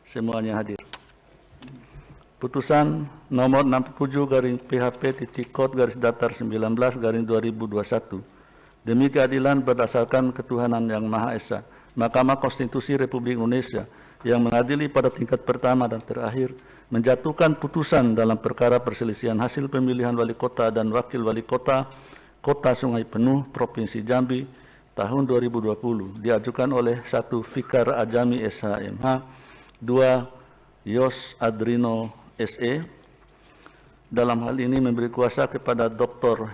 semuanya hadir. Putusan nomor 67-PHP.Kod-Datar 19-2021 demi keadilan berdasarkan ketuhanan yang Maha Esa, Mahkamah Konstitusi Republik Indonesia yang mengadili pada tingkat pertama dan terakhir menjatuhkan putusan dalam perkara perselisihan hasil pemilihan wali kota dan wakil wali kota Kota Sungai Penuh Provinsi Jambi tahun 2020 diajukan oleh 1. Fikar Ajami SHMH, 2. Yos Adrino SE. Dalam hal ini memberi kuasa kepada Dr.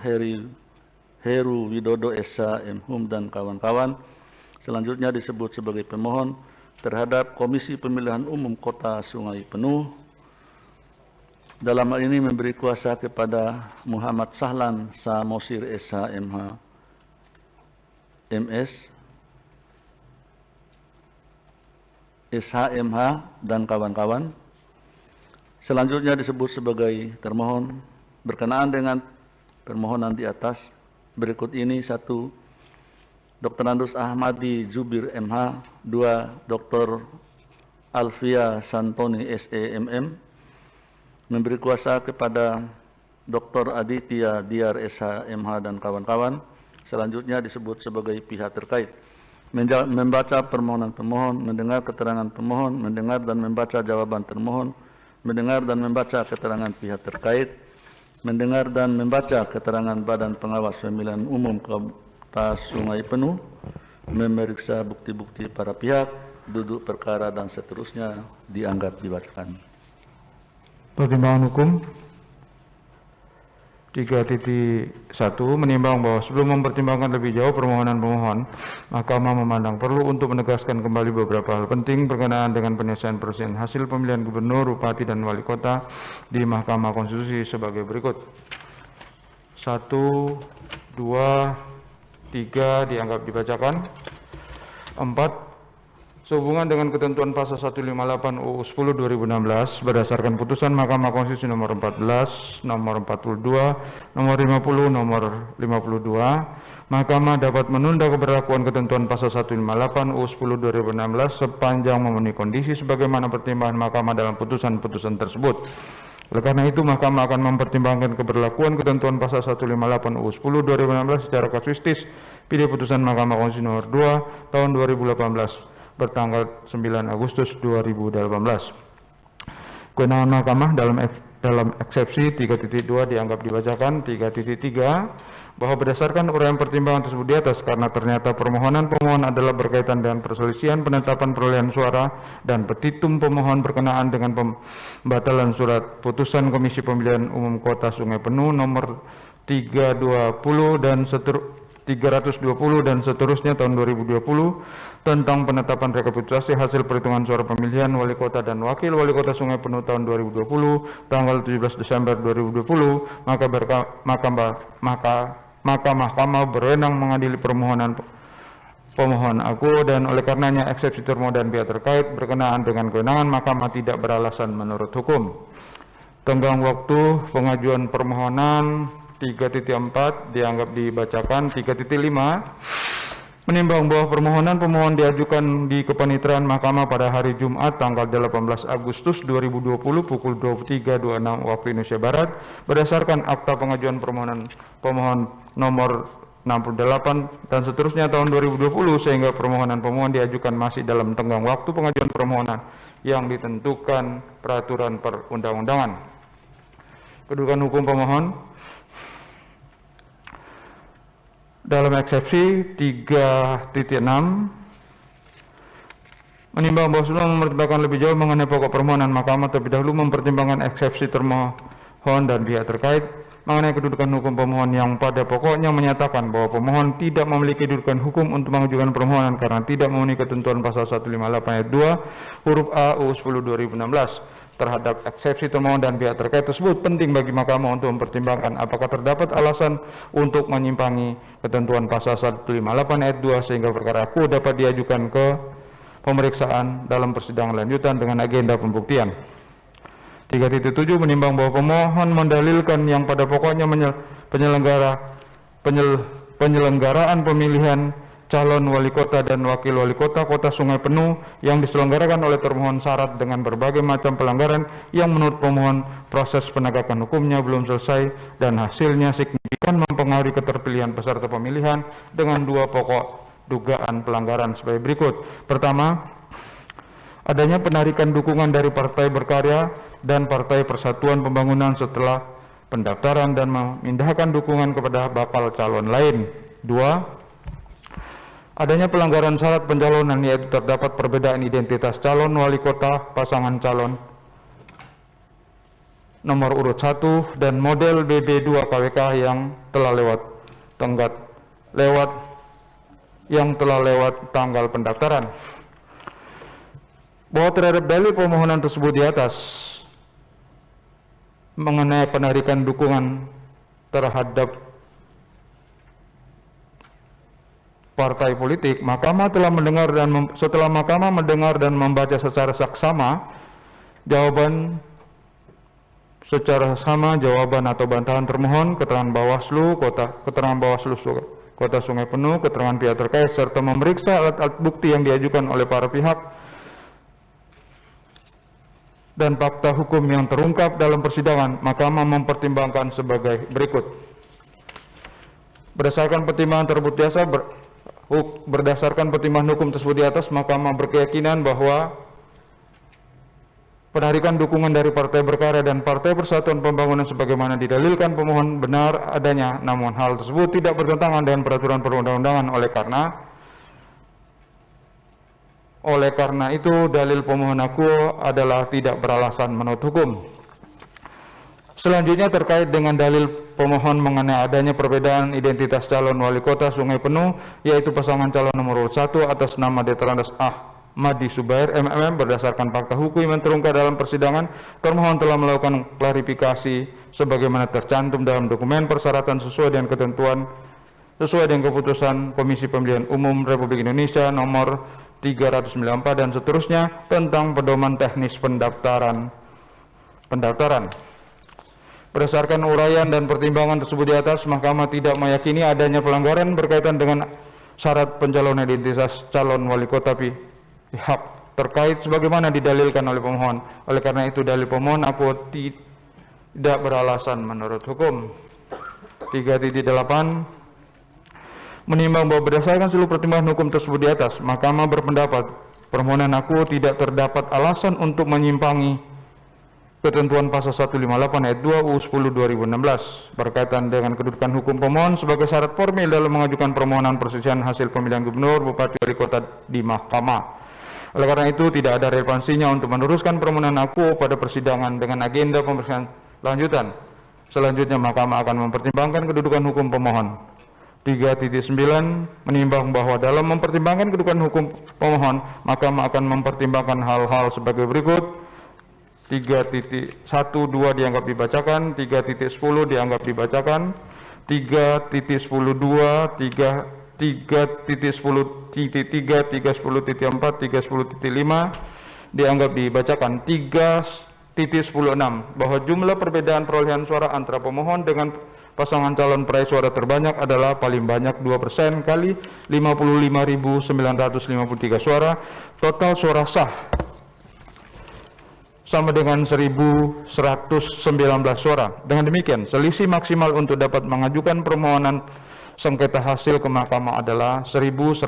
Heru Widodo SHMHum dan kawan-kawan. Selanjutnya disebut sebagai pemohon terhadap Komisi Pemilihan Umum Kota Sungai Penuh. Dalam hal ini memberi kuasa kepada Muhammad Sahlan Samosir SHMH MS SHMH dan kawan-kawan. Selanjutnya disebut sebagai termohon berkenaan dengan permohonan di atas. Berikut ini: 1. Dr. Andus Ahmadi Jubir MH, 2. Dr. Alfia Santoni SEMM, memberi kuasa kepada Dr. Aditya Diar SHMH dan kawan-kawan. Selanjutnya disebut sebagai pihak terkait. Membaca permohonan pemohon, mendengar keterangan pemohon, mendengar dan membaca jawaban termohon, mendengar dan membaca keterangan pihak terkait, mendengar dan membaca keterangan Badan Pengawas Pemilihan Umum Kota Sungai Penuh, memeriksa bukti-bukti para pihak, duduk perkara dan seterusnya dianggap dibacakan. Pertimbangan hukum 3.1 menimbang bahwa sebelum mempertimbangkan lebih jauh permohonan pemohon, Mahkamah memandang perlu untuk menegaskan kembali beberapa hal penting berkenaan dengan penyelesaian perselisihan hasil pemilihan gubernur, bupati, dan wali kota di Mahkamah Konstitusi sebagai berikut. 1, 2, 3 dianggap dibacakan. 4. Sehubungan dengan ketentuan pasal 158 UU 10 2016 berdasarkan putusan Mahkamah Konstitusi nomor 14, nomor 42, nomor 50, nomor 52, Mahkamah dapat menunda keberlakuan ketentuan pasal 158 UU 10 2016 sepanjang memenuhi kondisi sebagaimana pertimbangan Mahkamah dalam putusan-putusan tersebut. Oleh karena itu, Mahkamah akan mempertimbangkan keberlakuan ketentuan pasal 158 UU 10 2016 secara kasuistis pada putusan Mahkamah Konstitusi nomor 2 tahun 2018 bertanggal 9 Agustus 2018. Kewenangan Mahkamah dalam eksepsi 3.2 dianggap dibacakan. 3.3 bahwa berdasarkan uraian pertimbangan tersebut di atas, karena ternyata permohonan pemohon adalah berkaitan dengan perselisihan penetapan perolehan suara dan petitum pemohon berkenaan dengan pembatalan surat putusan Komisi Pemilihan Umum Kota Sungai Penuh nomor 320 dan 320 dan seterusnya tahun 2020 tentang penetapan rekapitulasi hasil perhitungan suara pemilihan wali kota dan wakil wali kota Sungai Penuh tahun 2020 tanggal 17 Desember 2020, maka Mahkamah berwenang mengadili permohonan pemohon aku, dan oleh karenanya eksepsi termohon dan pihak terkait berkenaan dengan kewenangan Mahkamah tidak beralasan menurut hukum. Tenggang waktu pengajuan permohonan 3.4 dianggap dibacakan. 3.5 menimbang bahwa permohonan pemohon diajukan di kepanitraan Mahkamah pada hari Jumat tanggal 18 Agustus 2020 pukul 23.26 waktu Indonesia Barat berdasarkan akta pengajuan permohonan pemohon nomor 68 dan seterusnya tahun 2020, sehingga permohonan pemohon diajukan masih dalam tenggang waktu pengajuan permohonan yang ditentukan peraturan perundang-undangan. Kedudukan hukum pemohon dalam eksepsi 3.6 menimbang bahwa sebelum mempertimbangkan lebih jauh mengenai pokok permohonan, Mahkamah terlebih dahulu mempertimbangkan eksepsi termohon dan pihak terkait mengenai kedudukan hukum pemohon yang pada pokoknya menyatakan bahwa pemohon tidak memiliki kedudukan hukum untuk mengajukan permohonan karena tidak memenuhi ketentuan pasal 158 ayat 2 huruf A UU 10 2016. Terhadap eksepsi termohon dan pihak terkait tersebut, penting bagi Mahkamah untuk mempertimbangkan apakah terdapat alasan untuk menyimpangi ketentuan pasal 158 ayat 2 sehingga perkara aku dapat diajukan ke pemeriksaan dalam persidangan lanjutan dengan agenda pembuktian. 3.7 menimbang bahwa pemohon mendalilkan yang pada pokoknya penyelenggaraan pemilihan calon wali kota dan wakil wali kota Kota Sungai Penuh yang diselenggarakan oleh termohon syarat dengan berbagai macam pelanggaran yang menurut pemohon proses penegakan hukumnya belum selesai dan hasilnya signifikan mempengaruhi keterpilihan peserta pemilihan dengan dua pokok dugaan pelanggaran sebagai berikut. Pertama, adanya penarikan dukungan dari Partai Berkarya dan Partai Persatuan Pembangunan setelah pendaftaran dan memindahkan dukungan kepada bakal calon lain. Dua, adanya pelanggaran syarat pencalonan yaitu terdapat perbedaan identitas calon wali kota pasangan calon nomor urut 1 dan model BB2 KWK yang telah lewat tanggal pendaftaran. Bahwa terhadap dalil permohonan tersebut di atas mengenai penarikan dukungan terhadap partai politik, Mahkamah telah mendengar dan setelah Mahkamah mendengar dan membaca secara saksama jawaban atau bantahan termohon, keterangan Bawaslu Kota Sungai Penuh, keterangan pihak terkait serta memeriksa alat-alat bukti yang diajukan oleh para pihak dan fakta hukum yang terungkap dalam persidangan, Mahkamah mempertimbangkan sebagai berikut. Berdasarkan pertimbangan hukum tersebut di atas, Mahkamah berkeyakinan bahwa penarikan dukungan dari Partai Berkarya dan Partai Persatuan Pembangunan sebagaimana didalilkan pemohon benar adanya, namun hal tersebut tidak bertentangan dengan peraturan perundang-undangan. Oleh karena itu, dalil pemohon akuo adalah tidak beralasan menurut hukum. Selanjutnya terkait dengan dalil pemohon mengenai adanya perbedaan identitas calon wali kota Sungai Penuh, yaitu pasangan calon nomor urut 1 atas nama Detrandas Ahmadi Subair MMM berdasarkan fakta hukum yang terungkap dalam persidangan, termohon telah melakukan klarifikasi sebagaimana tercantum dalam dokumen persyaratan sesuai dengan keputusan Komisi Pemilihan Umum Republik Indonesia nomor 394 dan seterusnya tentang pedoman teknis pendaftaran. Berdasarkan uraian dan pertimbangan tersebut di atas, Mahkamah tidak meyakini adanya pelanggaran berkaitan dengan syarat pencalonan identitas calon wali kota pihak terkait sebagaimana didalilkan oleh pemohon. Oleh karena itu, dalil pemohon akuo tidak beralasan menurut hukum. 3.8 menimbang bahwa berdasarkan seluruh pertimbangan hukum tersebut di atas, Mahkamah berpendapat permohonan akuo tidak terdapat alasan untuk menyimpangi ketentuan pasal 158 ayat 2 UU 10 2016 berkaitan dengan kedudukan hukum pemohon sebagai syarat formil dalam mengajukan permohonan perselisihan hasil pemilihan gubernur, bupati, wali kota di Mahkamah. Oleh karena itu, tidak ada relevansinya untuk meneruskan permohonan akuo pada persidangan dengan agenda pemeriksaan lanjutan. Selanjutnya, Mahkamah akan mempertimbangkan kedudukan hukum pemohon. 3.9 menimbang bahwa dalam mempertimbangkan kedudukan hukum pemohon, Mahkamah akan mempertimbangkan hal-hal sebagai berikut. 3.12 dianggap dibacakan, 3.10 dianggap dibacakan, 3.10.2, 3.10.3, 3.10.4, 3.10.5 dianggap dibacakan. 3.10.6 bahwa jumlah perbedaan perolehan suara antara pemohon dengan pasangan calon peraih suara terbanyak adalah paling banyak 2% kali 55.953 suara. Total suara sah sama dengan 1.119 suara. Dengan demikian, selisih maksimal untuk dapat mengajukan permohonan sengketa hasil ke Mahkamah adalah 1.119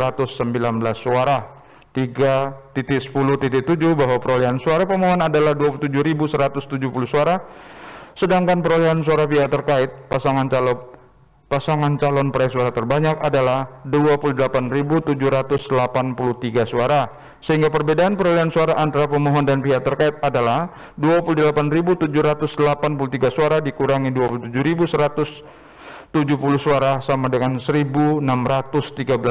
suara. 3.10.7 bahwa perolehan suara pemohon adalah 27.170 suara, sedangkan perolehan suara pihak terkait pasangan calon peraih suara terbanyak adalah 28.783 suara, sehingga perbedaan perolehan suara antara pemohon dan pihak terkait adalah 28.783 suara dikurangi 27.170 suara sama dengan 1.613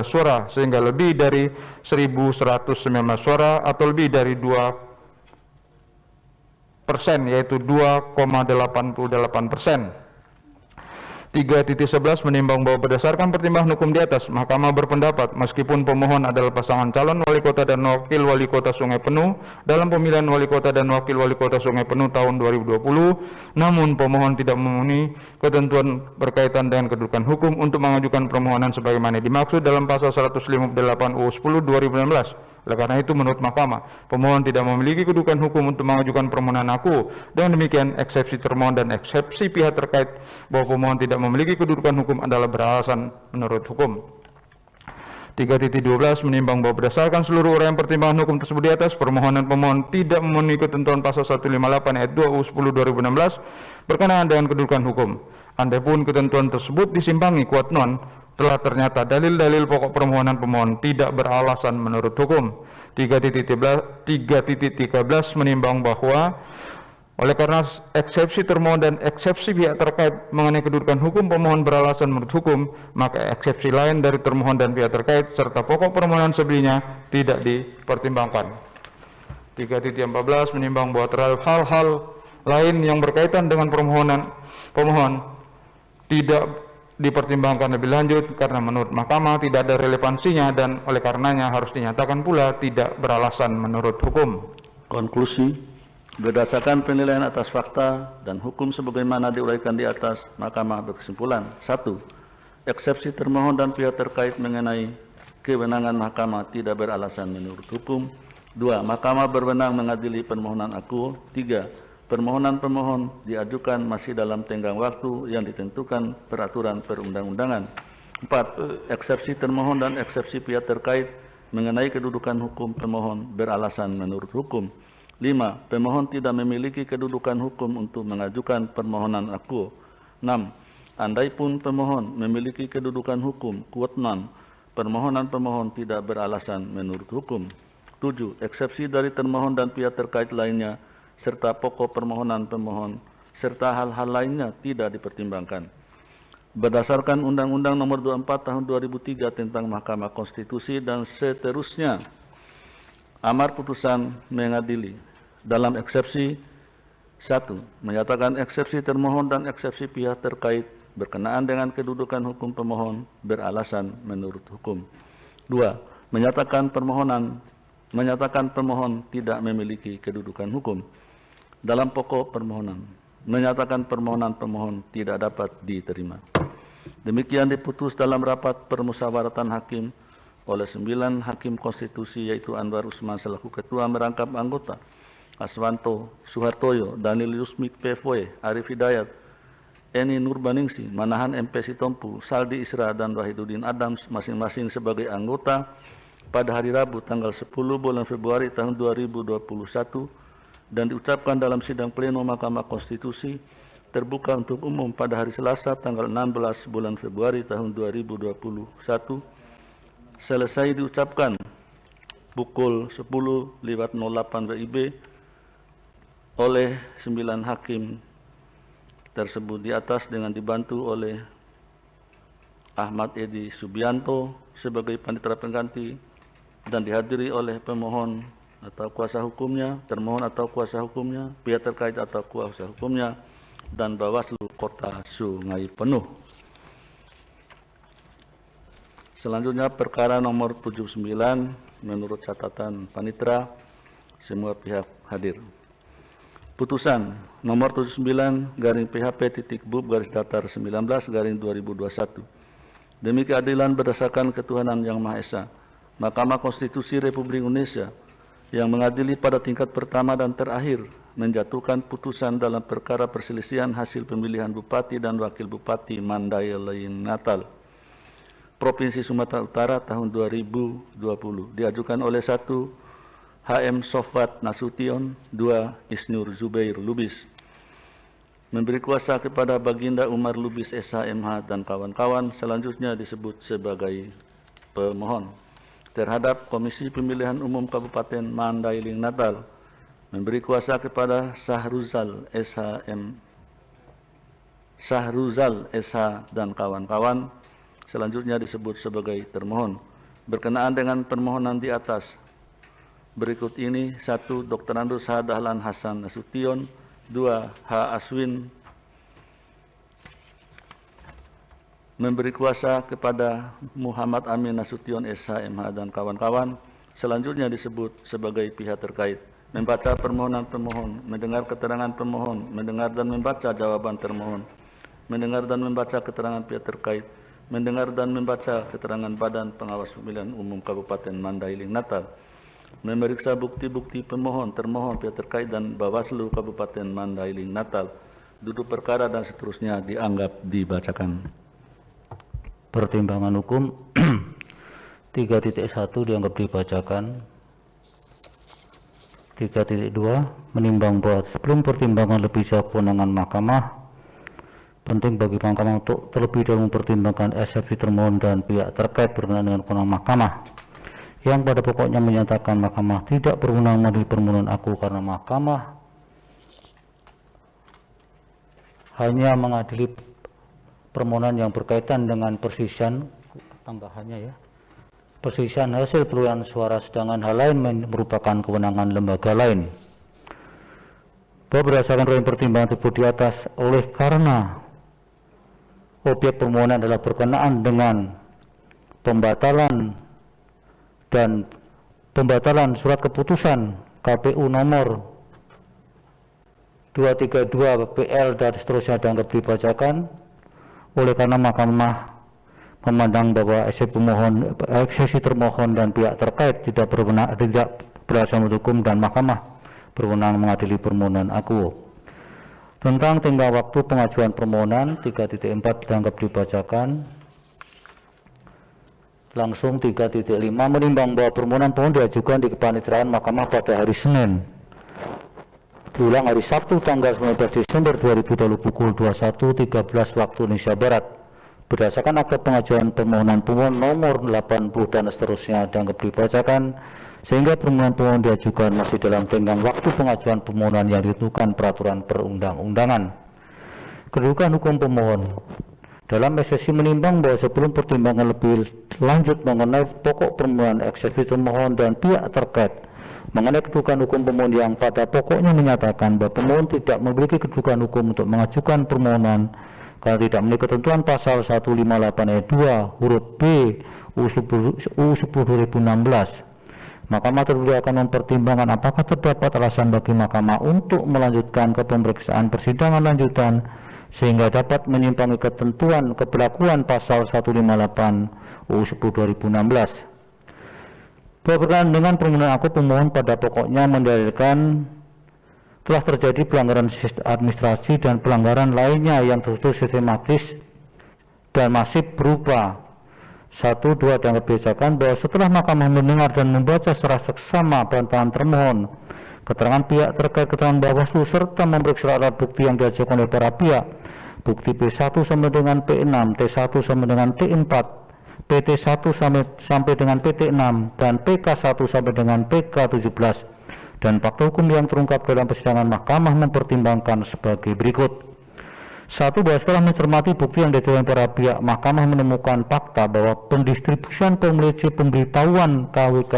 suara, sehingga lebih dari 1.119 suara atau lebih dari 2%, yaitu 2,88%. 3.11 menimbang bahwa berdasarkan pertimbangan hukum di atas, Mahkamah berpendapat meskipun pemohon adalah pasangan calon wali kota dan wakil wali kota Sungai Penuh dalam pemilihan wali kota dan wakil wali kota Sungai Penuh tahun 2020, namun pemohon tidak memenuhi ketentuan berkaitan dengan kedudukan hukum untuk mengajukan permohonan sebagaimana dimaksud dalam pasal 158 UU 10 2016. Oleh karena itu, menurut Mahkamah, pemohon tidak memiliki kedudukan hukum untuk mengajukan permohonan aku. Dengan demikian, eksepsi termohon dan eksepsi pihak terkait bahwa pemohon tidak memiliki kedudukan hukum adalah beralasan menurut hukum. 3.12 menimbang bahwa berdasarkan seluruh uraian pertimbangan hukum tersebut di atas, permohonan pemohon tidak memenuhi ketentuan pasal 158 ayat 2 UU 10 2016 berkenaan dengan kedudukan hukum. Andai-pun ketentuan tersebut disimpangi kuat non, telah ternyata dalil-dalil pokok permohonan pemohon tidak beralasan menurut hukum. 3.13 menimbang bahwa oleh karena eksepsi termohon dan eksepsi pihak terkait mengenai kedudukan hukum pemohon beralasan menurut hukum, maka eksepsi lain dari termohon dan pihak terkait serta pokok permohonan sebelumnya tidak dipertimbangkan. 3.14 menimbang bahwa terhadap hal-hal lain yang berkaitan dengan permohonan pemohon tidak dipertimbangkan lebih lanjut karena menurut Mahkamah tidak ada relevansinya dan oleh karenanya harus dinyatakan pula tidak beralasan menurut hukum. Konklusi, berdasarkan penilaian atas fakta dan hukum sebagaimana diuraikan di atas, Mahkamah berkesimpulan: 1. Eksepsi termohon dan pihak terkait mengenai kewenangan Mahkamah tidak beralasan menurut hukum. 2. Mahkamah berwenang mengadili permohonan aku. 3. Permohonan pemohon diajukan masih dalam tenggang waktu yang ditentukan peraturan perundang-undangan. 4. Eksepsi termohon dan eksepsi pihak terkait mengenai kedudukan hukum pemohon beralasan menurut hukum. 5. Pemohon tidak memiliki kedudukan hukum untuk mengajukan permohonan aku. 6. Andaipun pemohon memiliki kedudukan hukum quote non, permohonan pemohon tidak beralasan menurut hukum. 7. Eksepsi dari termohon dan pihak terkait lainnya serta pokok permohonan pemohon serta hal-hal lainnya tidak dipertimbangkan. Berdasarkan Undang-Undang Nomor 24 Tahun 2003 tentang Mahkamah Konstitusi dan seterusnya, amar putusan mengadili dalam eksepsi 1. Menyatakan eksepsi termohon dan eksepsi pihak terkait berkenaan dengan kedudukan hukum pemohon beralasan menurut hukum. 2. Menyatakan pemohon tidak memiliki kedudukan hukum. Dalam pokok permohonan, menyatakan permohonan pemohon tidak dapat diterima. Demikian diputus dalam rapat permusyawaratan hakim oleh 9 hakim konstitusi, yaitu Anwar Usman selaku ketua merangkap anggota, Aswanto Suhartoyo, Daniel Yusmik PFW, Arif Hidayat, Eni Nurbaningsi, Manahan MP Sitompu, Saldi Isra, dan Wahidudin Adams masing-masing sebagai anggota pada hari Rabu tanggal 10 bulan Februari tahun 2021 dan diucapkan dalam sidang pleno Mahkamah Konstitusi terbuka untuk umum pada hari Selasa tanggal 16 bulan Februari tahun 2021 selesai diucapkan pukul 10.08 WIB oleh 9 hakim tersebut di atas dengan dibantu oleh Ahmad Edi Subianto sebagai panitera pengganti dan dihadiri oleh pemohon atau kuasa hukumnya, termohon atau kuasa hukumnya, pihak terkait atau kuasa hukumnya, dan Bawaslu Kota Sungai Penuh. Selanjutnya perkara nomor 79 menurut catatan panitera semua pihak hadir. Putusan nomor 79/PHP.BUB/19/2021. Demi keadilan berdasarkan ketuhanan yang Maha Esa, Mahkamah Konstitusi Republik Indonesia yang mengadili pada tingkat pertama dan terakhir menjatuhkan putusan dalam perkara perselisihan hasil pemilihan Bupati dan Wakil Bupati Mandailing Natal, Provinsi Sumatera Utara tahun 2020 diajukan oleh 1. HM Sofat Nasution, 2. Isnur Zubair Lubis. Memberi kuasa kepada Baginda Umar Lubis SH.MH dan kawan-kawan selanjutnya disebut sebagai pemohon. Terhadap Komisi Pemilihan Umum Kabupaten Mandailing Natal, memberi kuasa kepada Sahruzal SH dan kawan-kawan selanjutnya disebut sebagai termohon. Berkenaan dengan permohonan di atas, berikut ini: 1. Dr. Andus H. Dahlan Hasan Nasution, 2. H. Aswin memberi kuasa kepada Muhammad Amin Nasution SH MH dan kawan-kawan selanjutnya disebut sebagai pihak terkait membaca permohonan pemohon, mendengar keterangan pemohon, mendengar dan membaca jawaban termohon, mendengar dan membaca keterangan pihak terkait, mendengar dan membaca keterangan Badan Pengawas Pemilihan Umum Kabupaten Mandailing Natal, memeriksa bukti-bukti pemohon, termohon, pihak terkait dan Bawaslu Kabupaten Mandailing Natal, duduk perkara dan seterusnya dianggap dibacakan. Pertimbangan hukum 3.1 dianggap dibacakan. 3.2 menimbang bahwa sebelum pertimbangan lebih jauh kewenangan mahkamah, penting bagi mahkamah untuk terlebih dahulu mempertimbangkan eksepsi termohon dan pihak terkait berkenaan dengan kewenangan mahkamah yang pada pokoknya menyatakan mahkamah tidak berwenang mengadili permohonan aku karena mahkamah hanya mengadili permohonan yang berkaitan dengan persisian tambahannya persisian hasil perolehan suara, sedangkan hal lain merupakan kewenangan lembaga lain. Bahwa berdasarkan rangkaian pertimbangan tersebut di atas, oleh karena objek permohonan adalah berkenaan dengan pembatalan surat keputusan KPU nomor 232 PL dan seterusnya dianggap dibacakan. Oleh karena mahkamah memandang bahwa eksepsi termohon dan pihak terkait tidak berdasarkan hukum dan mahkamah berwenang mengadili permohonan aku. Tentang tenggang waktu pengajuan permohonan 3.4 dianggap dibacakan. Langsung 3.5 menimbang bahwa permohonan pemohon diajukan di kepaniteraan mahkamah pada hari Senin. Diulang hari Sabtu tanggal 19 Desember 2020 pukul 21.13 waktu Indonesia Barat. Berdasarkan akta pengajuan permohonan pemohon nomor 80 dan seterusnya dianggap dibacakan, sehingga permohonan pemohon diajukan masih dalam tenggang waktu pengajuan permohonan yang ditentukan peraturan perundang-undangan. Kedudukan hukum pemohon dalam eksepsi menimbang bahwa sebelum pertimbangan lebih lanjut mengenai pokok permohonan, eksepsi termohon dan pihak terkait mengenai kedudukan hukum pemohon yang pada pokoknya menyatakan bahwa pemohon tidak memiliki kedudukan hukum untuk mengajukan permohonan karena tidak memiliki ketentuan pasal 158 ayat 2 huruf B UU 10 2016. Mahkamah terdahulu akan mempertimbangkan apakah terdapat alasan bagi mahkamah untuk melanjutkan ke pemeriksaan persidangan lanjutan sehingga dapat menyimpangi ketentuan keberlakuan pasal 158 UU 10 2016. Berkenaan dengan permohonan aku, pemohon pada pokoknya mendalilkan telah terjadi pelanggaran administrasi dan pelanggaran lainnya yang terstruktur sistematis dan masif berupa 1, 2 dianggap dibacakan bahwa setelah mahkamah mendengar dan membaca secara seksama bantahan termohon, keterangan pihak terkait keterangan Bawaslu serta memeriksa alat bukti yang diajukan oleh para pihak, bukti P1 sampai dengan P6, T1 sampai dengan T4, PT1 sampai dengan PT6 dan PK1 sampai dengan PK17 dan fakta hukum yang terungkap dalam persidangan mahkamah mempertimbangkan sebagai berikut. 1. Bahwa setelah mencermati bukti yang diajukan para pihak, mahkamah menemukan fakta bahwa pendistribusian formulir C pemberitahuan KWK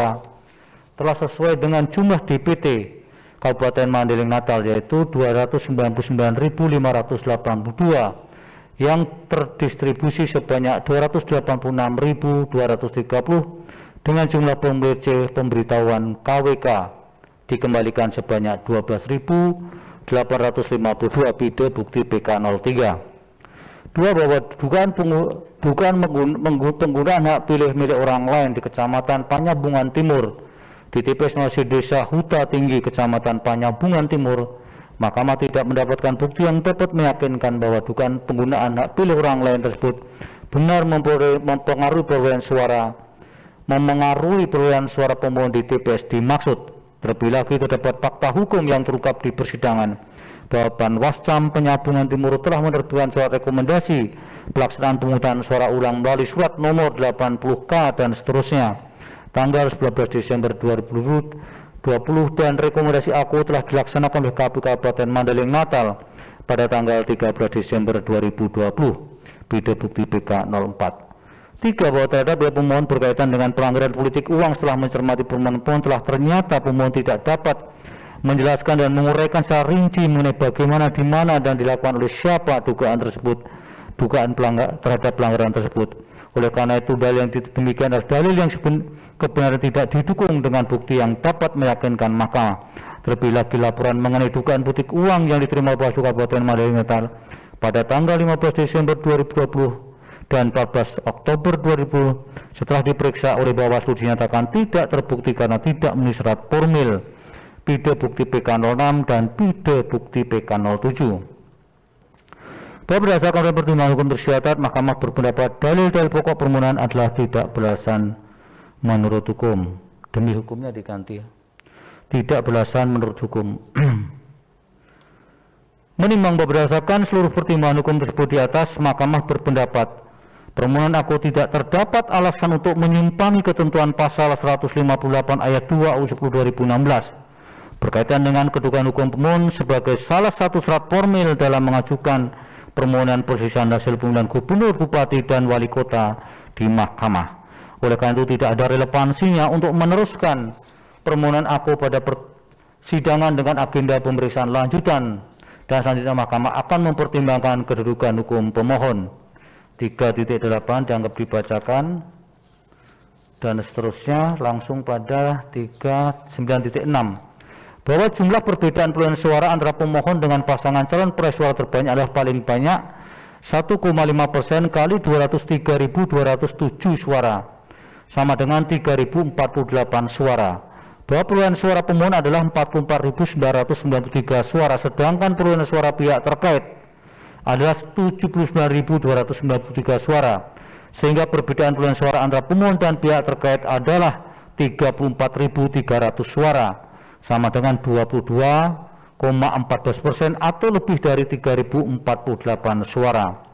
telah sesuai dengan jumlah DPT Kabupaten Mandailing Natal, yaitu 299.582 yang terdistribusi sebanyak 286.230 dengan jumlah formulir C pemberitahuan KWK dikembalikan sebanyak 12.852 pide bukti PK03. 2. Bahwa dugaan penggunaan hak pilih milik orang lain di Kecamatan Panyabungan Timur di TPS 0 Desa Huta Tinggi Kecamatan Panyabungan Timur, mahkamah tidak mendapatkan bukti yang dapat meyakinkan bahwa dugaan penggunaan hak pilih orang lain tersebut benar mempengaruhi perolehan suara pemohon di TPS dimaksud. Terlebih lagi terdapat fakta hukum yang terungkap di persidangan bahwa Panwascam Penyabungan Timur telah menerbitkan surat rekomendasi pelaksanaan pemungutan suara ulang melalui surat nomor 80K dan seterusnya tanggal 11 Desember 2020 dan rekomendasi aku telah dilaksanakan oleh KPU Kabupaten Mandailing Natal pada tanggal 13 Desember 2020 bide bukti PK04. 3. Bahwa terhadap pemohon berkaitan dengan pelanggaran politik uang setelah mencermati permohonan pemohon telah ternyata pemohon tidak dapat menjelaskan dan menguraikan secara rinci mengenai bagaimana, di mana dan dilakukan oleh siapa dugaan tersebut dugaan terhadap pelanggaran tersebut. Oleh karena itu, dalil yang demikian adalah dalil yang kebenaran tidak didukung dengan bukti yang dapat meyakinkan mahkamah. Terlebih lagi laporan mengenai dugaan politik uang yang diterima Bawaslu Kabupaten Mandailing Natal pada tanggal 15 Desember 2020 dan 14 Oktober 2020 setelah diperiksa oleh Bawaslu dinyatakan tidak terbukti karena tidak memenuhi syarat formil pide bukti PK06 dan pide bukti PK07. Bahwa berdasarkan pertimbangan hukum tersebut, Mahkamah berpendapat dalil-dalil pokok permohonan adalah tidak beralasan menurut hukum. Demi hukumnya diganti. Tidak beralasan menurut hukum. Menimbang bahwa berdasarkan seluruh pertimbangan hukum tersebut di atas, Mahkamah berpendapat permohonan aku tidak terdapat alasan untuk menyimpangi ketentuan pasal 158 ayat 2 UU 10 2016 berkaitan dengan kedudukan hukum pemohon sebagai salah satu syarat formil dalam mengajukan permohonan perselisihan hasil pemilihan gubernur, bupati, dan wali kota di mahkamah. Oleh karena itu tidak ada relevansinya untuk meneruskan permohonan aku pada persidangan dengan agenda pemeriksaan lanjutan, dan selanjutnya mahkamah akan mempertimbangkan kedudukan hukum pemohon. 3.8 dianggap dibacakan, dan seterusnya langsung pada 39.6 bahwa jumlah perbedaan perolehan suara antara pemohon dengan pasangan calon perolehan suara terbanyak adalah paling banyak 1,5% kali 203.207 suara sama dengan 3.048 suara. Bahwa perolehan suara pemohon adalah 44.993 suara, sedangkan perolehan suara pihak terkait adalah 79.293 suara, sehingga perbedaan perolehan suara antara pemohon dan pihak terkait adalah 34.300 suara sama dengan 22,14% atau lebih dari 3.048 suara.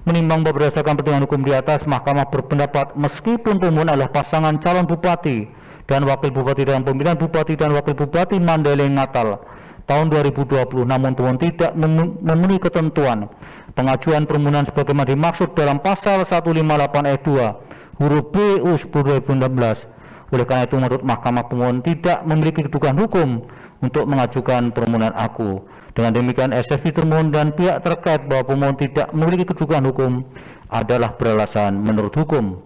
Menimbang bahwa berdasarkan pertimbangan hukum di atas, Mahkamah berpendapat meskipun pemohon adalah pasangan calon bupati dan wakil bupati dalam pemilihan bupati dan wakil bupati Mandailing Natal tahun 2020, namun pemohon tidak memenuhi ketentuan pengajuan permohonan sebagaimana dimaksud dalam pasal 158 ayat 2 huruf B UU 10 2016. Oleh karena itu, menurut Mahkamah, pemohon tidak memiliki kedudukan hukum untuk mengajukan permohonan aku. Dengan demikian, eksepsi termohon dan pihak terkait bahwa pemohon tidak memiliki kedudukan hukum adalah beralasan menurut hukum.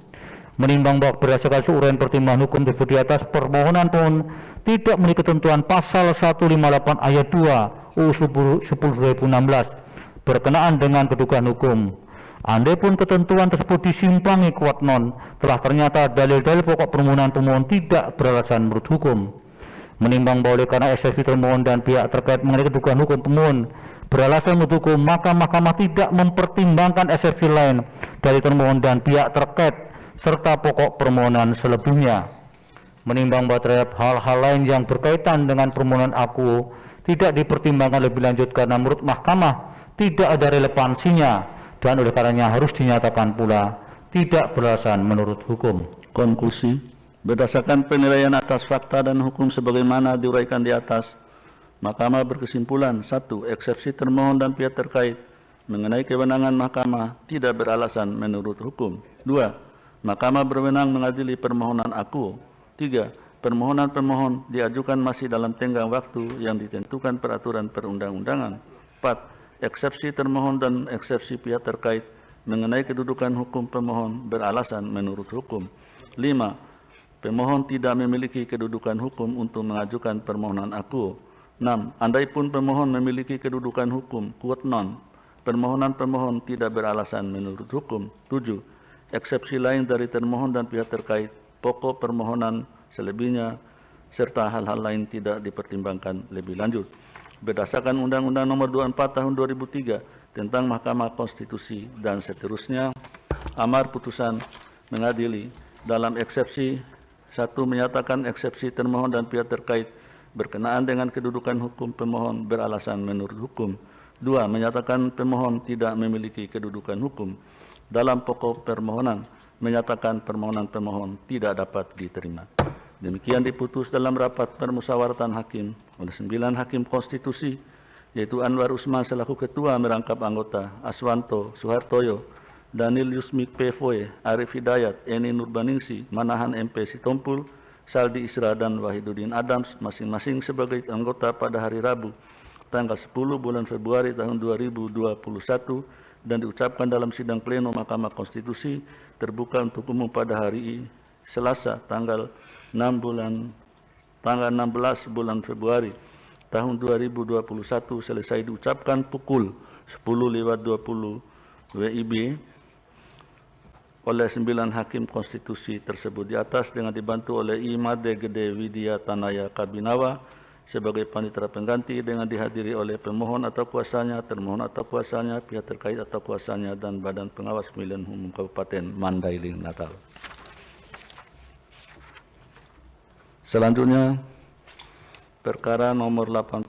Menimbang bahwa berdasarkan uraian pertimbangan hukum tersebut di atas, permohonan pemohon tidak memiliki ketentuan pasal 158 ayat 2 UU 10 2016 berkenaan dengan kedudukan hukum. Andai pun ketentuan tersebut disimpangi kuat non, telah ternyata dalil-dalil pokok permohonan pemohon tidak beralasan menurut hukum. Menimbang bahwa oleh karena eksepsi termohon dan pihak terkait mengenai kedudukan hukum pemohon beralasan menurut hukum, maka Mahkamah tidak mempertimbangkan eksepsi lain dari termohon dan pihak terkait serta pokok permohonan selebihnya. Menimbang bahwa terhadap hal-hal lain yang berkaitan dengan permohonan aku tidak dipertimbangkan lebih lanjut karena menurut Mahkamah tidak ada relevansinya, dan oleh karenanya harus dinyatakan pula tidak beralasan menurut hukum. Konklusi, berdasarkan penilaian atas fakta dan hukum sebagaimana diuraikan di atas, Mahkamah berkesimpulan: 1. Eksepsi termohon dan pihak terkait mengenai kewenangan Mahkamah tidak beralasan menurut hukum. 2. Mahkamah berwenang mengadili permohonan aku. 3. Permohonan pemohon diajukan masih dalam tenggang waktu yang ditentukan peraturan perundang-undangan. 4. Eksepsi termohon dan eksepsi pihak terkait mengenai kedudukan hukum pemohon beralasan menurut hukum. 5. Pemohon tidak memiliki kedudukan hukum untuk mengajukan permohonan aku. 6. Andaipun pemohon memiliki kedudukan hukum quote non, permohonan pemohon tidak beralasan menurut hukum. 7. Eksepsi lain dari termohon dan pihak terkait, pokok permohonan selebihnya, serta hal-hal lain tidak dipertimbangkan lebih lanjut. Berdasarkan Undang-Undang Nomor 24 Tahun 2003 tentang Mahkamah Konstitusi dan seterusnya, amar putusan mengadili dalam eksepsi 1 menyatakan eksepsi termohon dan pihak terkait berkenaan dengan kedudukan hukum pemohon beralasan menurut hukum. 2 menyatakan pemohon tidak memiliki kedudukan hukum. Dalam pokok permohonan menyatakan permohonan pemohon tidak dapat diterima. Demikian diputus dalam rapat permusyawaratan hakim oleh 9 hakim konstitusi, yaitu Anwar Usman selaku ketua merangkap anggota, Aswanto Suhartoyo, Daniel Yusmik Pevoe, Arif Hidayat, Eni Nurbaningsi, Manahan MP Sitompul, Saldi Isra dan Wahidudin Adams masing-masing sebagai anggota pada hari Rabu tanggal 10 bulan Februari tahun 2021 dan diucapkan dalam sidang pleno Mahkamah Konstitusi terbuka untuk umum pada hari Selasa tanggal 16 bulan Februari tahun 2021 selesai diucapkan pukul 10.20 WIB oleh 9 hakim konstitusi tersebut di atas dengan dibantu oleh I Made Gede Widya Tanaya Kabinawa sebagai panitera pengganti dengan dihadiri oleh pemohon atau kuasanya, termohon atau kuasanya, pihak terkait atau kuasanya, dan Badan Pengawas Pemilihan Umum Kabupaten Mandailing Natal. Selanjutnya, perkara nomor 80